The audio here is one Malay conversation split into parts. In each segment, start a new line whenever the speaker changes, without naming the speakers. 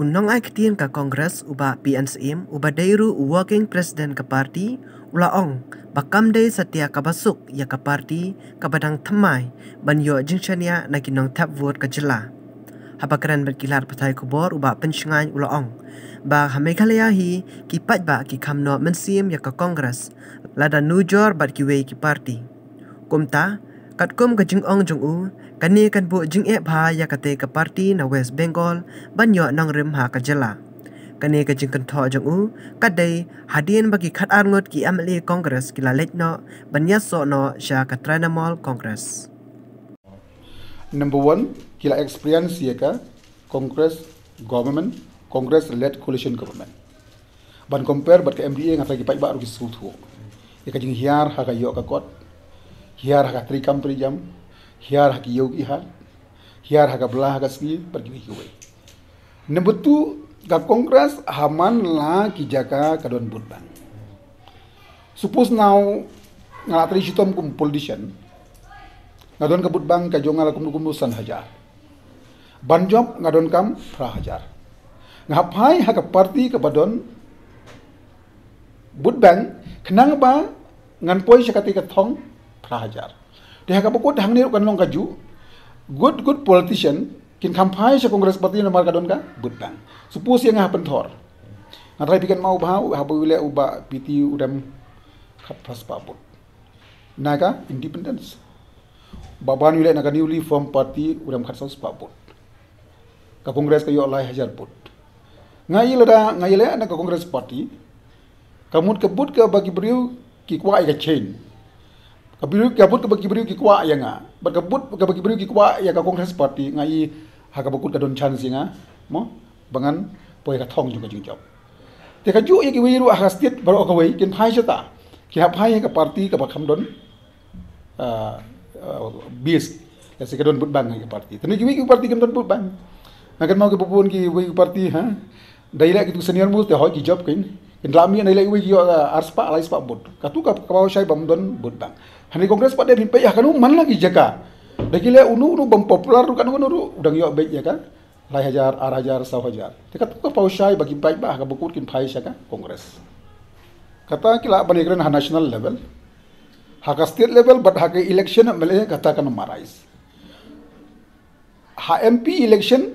Unong ay ketien ka Kongres uba PNSM uba dairu working president ka parti ulaong bakam day setia kabasuk ya ka parti kabadang thamai banyo jingchania na kinong tap vote ka jela. Habakaran berkilar patai kubor uba pensyengai ulaong. Ba Meghalaya hi kipat ba ki kamno mensim ya ka Kongres lada nujor bat kiwei ki parti. Kumta katkum ka jingong jungu kani kan bu jing e bha ya kate ka parti na West Bengal banyo nang rim ha ka jela. Kani ka jing kan tho jungu kadai hadien bagi khat arngot ki MLA Congress kila letno banya so no sha ka Trinamool Congress.
Number one, kila experience ya ka Congress government, Congress led coalition government. Ban compare bat ka MDA ngata ki pai ba ru ki sulthu. Ya ka jing hiar ha ka yo ka kot. Hiar ha ka tri company jam. Hiar ha ki yo ki ha. Hiar ha ka blah ha ka ski pergi ki we. Number two, ka Congress haman la ki jaka ka don budban. Suppose now ngala tri shitom kum politician ngadon kabut bang ka jongal kum san hajar banjob ngadon kam pra hajar ngapai ha ka parti ka badon but bang kenang ba ngan poi sakati ka thong pra hajar de ha ka bukut hang ni kan long kaju good politician kin kampai sa Congress parti na mar kadon ka but bang suppose yang ha penthor ngatrai pikan mau ba ha bule uba PT udam khat pras pabut naga independence baban wilayah naga newly formed party udam khat sos pabut ka Congress ka yo lai hajar put ngai le na ka Congress party kamut kebut ka bagi beriu ki kwa ka chain kabiru kabut ka bagi beriu ki kwa ya nga bakabut ka bagi beriu ki kwa ya ka Congress party ngai ha ka bakut ka don chance nga mo bangan poi ka thong juga jingjob te ka ju ya ki wiru ha state baro ka wei kin phai chata ki ha phai ka party ka bakham don bis kasi ka don but bang ka party tani ki wi party ka don but bang akan mau ke popon ki wi party ha daila ki tu senior mu te hoi ki job kin lami daila wi ki arspa alai spa but ka tu ka kaw shai bam don but bang hani Congress pa de pin pe ya kanu man lagi jaka dakile unu bam popular kan unu udang yo be ya kan lai hajar ar hajar saw hajar te ka tu ka paw shai bagi bai ba ka bukut kin phai sha ka Congress kata kila bani kren ha national level ha ka state level but ha ke election mele kata kan marais ha MP election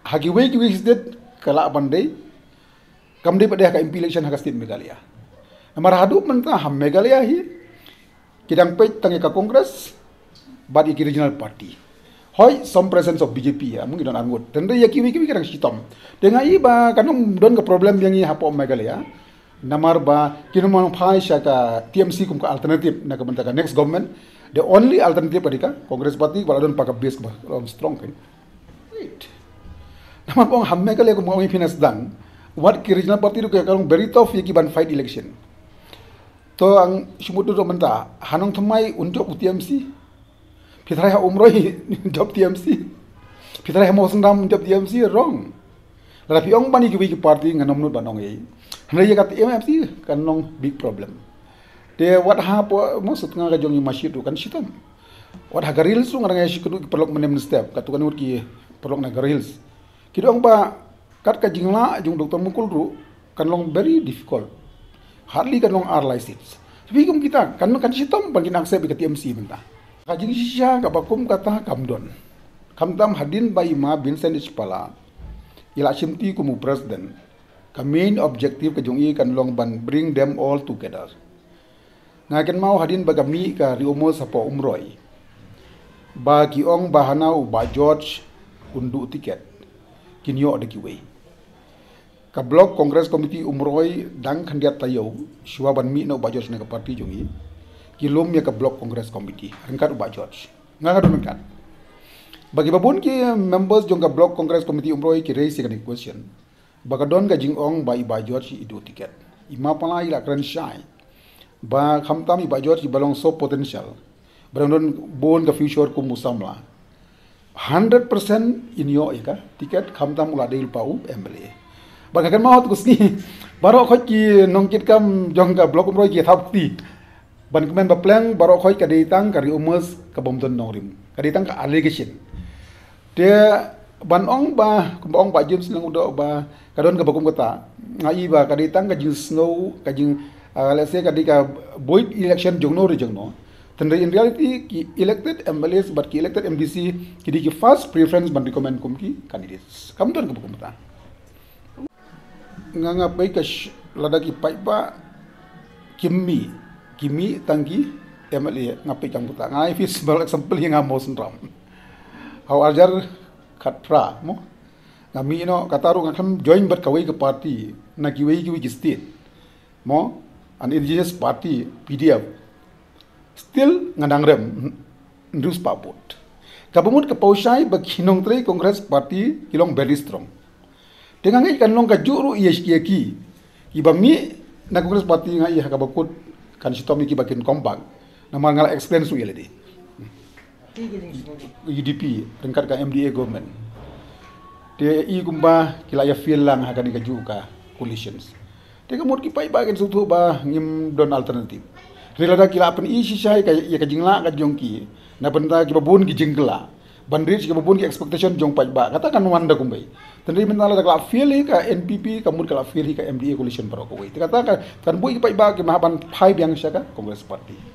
ha ki wei state kala bandai kamde pada ka MP election ha ka state Meghalaya namar hadu menta ha Meghalaya hi kidang pe tangi ka Congress but iki regional party hoi some presence of BJP ya mungkin don angut tende ya kiwi kadang sitom dengai ba kanum don ka problem yang ha po Meghalaya namar ba kinu mang phai sha ka TMC kum ka alternative na ka banta ka next government the only alternative adika Congress party wala don pa ka base ba strong kan right namar pong ham Meghalaya kum ngi finance dang what ki regional party ru ka kalong very tough ki ban fight election to ang sumut do menta hanong thamai untuk TMC pitrai ha umroi job TMC pitrai ha mosndam job TMC wrong la piong bani ki party nganom nu banong ei Henry kat MFC kan long big problem. De what hapo maksud nga ka jong masjid tu kan sitam. What ha garils tu ngarang si kudu perlok menem step kat kan ki perlok na garils. Kidong ba kat ka jingla jong doktor mukul ru kan long very difficult. Hardly kan long ar license. Tapi kum kita kan sitam bagi nak accept ke TMC benta. Ka jing sisya ka bakum kata kamdon. Kamdam hadin bai ma bin sendich pala. Ila simti kumu president. The main objective ke jongi kan long ban bring them all together. Ngaken mau hadin bagami ka riumo sapo umroi. Ba kiong bahanau ba George undu tiket. Kinyo de kiwei. Ka blok Congress Committee umroi dang khandiat tayo shwa ban mi no ba George na ka party jongi. Kilom ya ka blok Congress Committee rengkat ba George. Nganga don kan. Bagi babun ki members jong ka blok Congress Committee umroi ki raise ka question. Bakadon ka jingong ba iba George idu tiket. Ima pala ila kran shai. Ba khamtam iba George balong so potential. Barangdon bon ka future kum musamla. 100% in yo ika tiket khamtam ula deil pau MLA. Bagakan mau kusni baro khoj ki nongkit kam jong ka blok umroi ki thapti. Ban kemen ba plan baro khoj ka deitang ka riumus ka bomdon nongrim. Ka deitang ka allegation. Dia banong ba kumbaong ba James lang udah ba kadon ka bakum kata ngai ba kaditang ka jing snow ka jing let's say kadika boy election jongno re jongno tendre in reality ki elected MLAs but ki elected MDC ki di ki first preference ban recommend kum ki candidates kam don ka bakum kata nga pai ka lada ki pai ba kimi tangki MLA ngapai kam kata ngai fis bal example yang amos ram how ajar katra mo ngami no kataru ngakam join bat kawai ke party na kiwai ki state mo an indigenous party PDF still ngandang rem ndus paput kabumut ke pausai bak hinong tre congress party kilong very strong dengan ngai kan long ka juru ki ibami na congress party ngai ha kabakut kan sitomi ki bakin kompak nama ngala explain su yeledi UDP ringkat ka MDA government dia kumba kilaya feel lang ha kani kaju ka coalitions dia kamot ki pai bagen sutu ba ngim don alternative relada kila pen isi sai ka ya ka jingla ka jongki na benda ki babun ki jingla bandrit ki babun ki expectation jong pai ba kata kan wanda kumbai tandri mentala ka feel ka NPP kamut ka feel ka MDA coalition pro ko wei kata kan bui ki pai ba ki mahaban phai biang sya ka congress party